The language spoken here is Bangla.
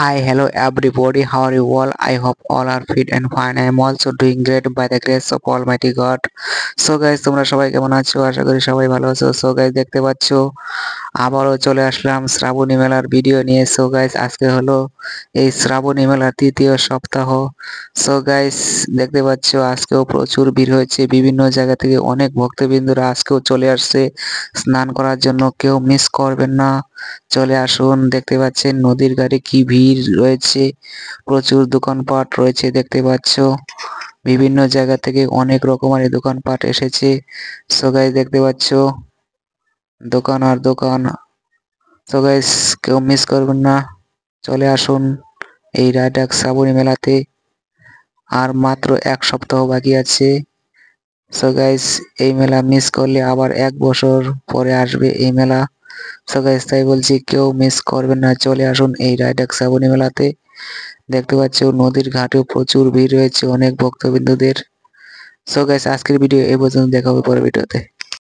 Hi, hello everybody. How are you all? I hope all are fit and fine. I am also doing great by the grace of Almighty God. So guys, তোমরা সবাই কেমন আছো? আশা করি সবাই ভালো আছো। So guys, দেখতে পাচ্ছো আবারও চলে আসলাম শ্রাবণী মেলার ভিডিও নিয়ে। সো গাইস, আজকে হলো এই শ্রাবণী মেলার তৃতীয় সপ্তাহ। সো গাইস, দেখতে পাচ্ছো আজকেও প্রচুর ভিড় হয়েছে। বিভিন্ন জায়গা থেকে অনেক ভক্তবৃন্দরা আজকেও চলে আসছে স্নান করার জন্য। কেউ মিস করবেন না, চলে আসুন। দেখতে পাচ্ছেন নদীর ঘাটে কি ভিড় রয়েছে, প্রচুর দোকানপাট রয়েছে দেখতে পাচ্ছো। বিভিন্ন জায়গা থেকে অনেক রকমের দোকানপাট এসেছে। সো গাইস, দেখতে পাচ্ছো দোকান আর দোকান। তো গাইস, কেউ মিস করবেন না, চলে আসুন এই রায়ডাক শ্রাবণী মেলাতে। আর মাত্র এক সপ্তাহ বাকি আছে। সো গাইস, এই মেলা মিস করলে আবার 1 বছর পরে আসবে এই মেলা। সো গাইস, তাই বলছি কেউ মিস করবেন না, চলে আসুন এই রায়ডাক শ্রাবণী মেলাতে। দেখতে পাচ্ছ নদীর ঘাটেও প্রচুর ভিড় রয়েছে অনেক ভক্তবিন্দুদের। সো গাইস, আজকের ভিডিও এই পর্যন্ত, দেখা হবে পরের ভিডিওতে।